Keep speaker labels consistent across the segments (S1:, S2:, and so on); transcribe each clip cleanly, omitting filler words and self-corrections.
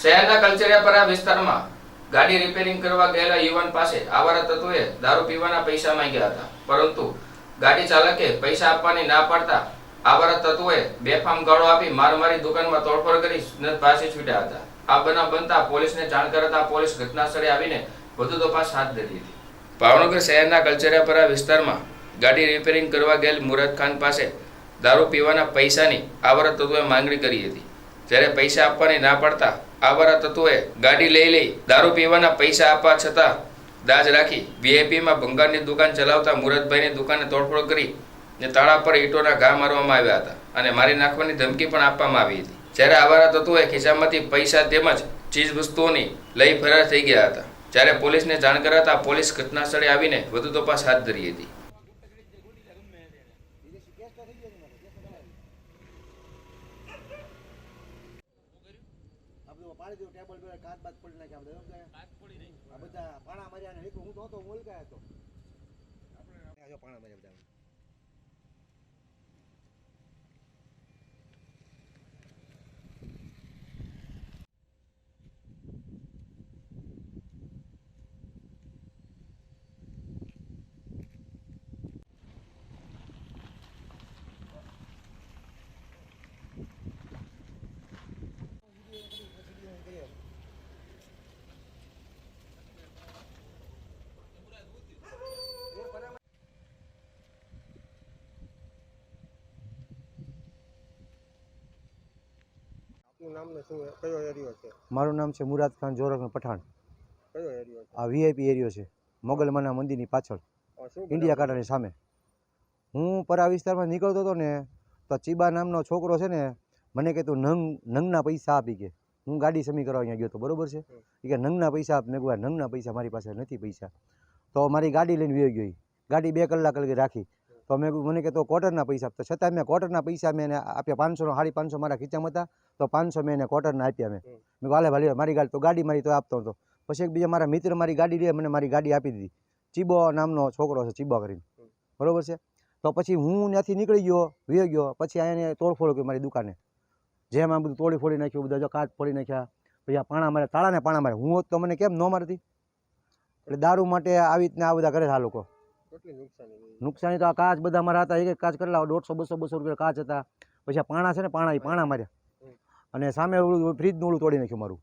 S1: શહેરના કલ્ચરિયાપરા વિસ્તારમાં ગાડી રિપેરિંગ કરવા ગયેલા યુવાન પાસે આવારા તત્વોએ દારૂ પીવાના પૈસા માંગ્યા હતા, પરંતુ ગાડી ચાલકે પૈસા આપવાની ના પાડતા આવારા તત્વોએ બેફામ ગાળો આપી મારી દુકાનમાં તોડફોડ કરી ભાસી છૂટ્યા હતા। આ બનાવ બનતા પોલીસને જાણ કરતા પોલીસ ઘટનાસ્થળે આવીને વધુ તપાસ હાથ ધરી હતી। ભાવનગર શહેરના કલ્ચરિયાપરા વિસ્તારમાં ગાડી રિપેરિંગ કરવા ગયેલ મુરાદ ખાન પાસે દારૂ પીવાના પૈસાની આવારા તત્વોએ માંગણી કરી હતી, જ્યારે પૈસા આપવાની ના પાડતા આવારા તત્વોએ ગાડી લઈ દારૂ પીવાના પૈસા આપવા છતાં દાજ રાખી વીઆઈપીમાં ભંગારની દુકાન ચલાવતા મુરાદભાઈની દુકાને તોડફોડ કરી ને તાળા પર ઈંટોના ઘા મારવામાં આવ્યા હતા અને મારી નાખવાની ધમકી પણ આપવામાં આવી હતી। જ્યારે આવારા તત્વોએ ખિસ્સામાંથી પૈસા તેમજ ચીજ વસ્તુઓની લઈ ફરાર થઈ ગયા હતા। જ્યારે પોલીસને જાણ કરાતા પોલીસ ઘટનાસ્થળે આવીને વધુ તપાસ હાથ ધરી હતી।
S2: પાડી દો ટેબલ પર કાચ બાદ પડી નાખ્યા આ બધા પાણા માર્યા ને હું તો મોલકાય હતો આપણે પાણા માર્યા બધા। મારું નામ છે મુરાદ ખાન જોરક પઠાણ। આ વીઆઈપી એરિયો છે, મોગલમાના મંદિરની પાછળ, ઇન્ડિયા કાંટાની સામે। હું પરા વિસ્તારમાં નીકળતો હતો ને તો ચીબા નામનો છોકરો છે ને મને કે તું નંગના પૈસા આપી કે હું ગાડી સમી કરવા અહીંયા ગયો હતો, બરોબર છે? એ કે નંગના પૈસા આપ। મેં કહ્યું નંગના પૈસા મારી પાસે નથી પૈસા। તો મારી ગાડી લઈને વહી ગઈ, ગાડી 2 કલાક લગી રાખી। તો મેં મને કહેતો ક્વાર્ટરના પૈસા આપ, તો છતાં મેં ક્વાર્ટરના પૈસા મેં એને આપ્યા। 500 550 મારા ખીચામાં હતા, તો 500 મેં એને ક્વાર્ટરના આપ્યા। મેં વાલે ભાલે મારી ગાડી, તો ગાડી મારી તો આપતો હતો। પછી એક બીજા મારા મિત્ર મારી ગાડી લે મને મારી ગાડી આપી દીધી, ચીબો નામનો છોકરો છે, ચીબો કરીને, બરોબર છે? તો પછી હું ત્યાંથી નીકળી ગયો, વી ગયો। પછી અહીંયા તોડફોડ કરી મારી દુકાને, જેમ આમ બધું તોડી ફોડી નાખ્યું, બધા જો કાચ ફોડી નાખ્યા, પછી આ પાણા મારે, તાળાને પાણા મારે। હું હોત તો મને કેમ ન મારતી? એટલે દારૂ માટે આવી રીતના આ બધા કરે છે આ લોકો। નુકસાની તો આ કાચ બધા મારા હતા, એક કાચ કેટલા 150 200 રૂપિયા કાચ હતા। પછી આ પાણા છે ને પાણા માર્યા, અને સામે ઓલું ફ્રીજનું ઓલું તોડી નાખ્યું મારું,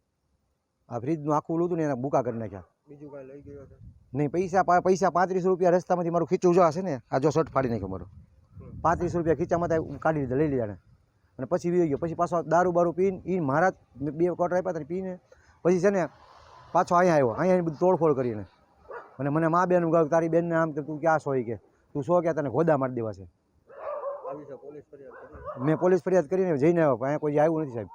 S2: આ ફ્રીજનું આખું ઓલું હતું ને એના બુકા કરી નાખ્યા। બીજું કાંઈ લઈ ગયો નહીં? પૈસા 35 રૂપિયા રસ્તામાંથી મારું ખીચું જો હશે ને, આ જો શર્ટ ફાડી નાખ્યો મારો, 35 રૂપિયા ખીચામાં કાઢી લીધા, લઈ લીધા અને પછી વી ગયો। પછી પાછો દારૂ પીને એ મારા 2 ક્વાર્ટર આપ્યા હતા પીને, પછી છે ને પાછો અહીંયા બધું તોડફોડ કરીને, અને મને મા બેન ગાવ તારી બેનને આમ કે તું ક્યાં છો, કે તું શું કે તને ગોદા મારી દેવા છે। મેં પોલીસ ફરિયાદ કરીને જઈને આવ્યો, અહીંયા કોઈ આવ્યું નથી સાહેબ।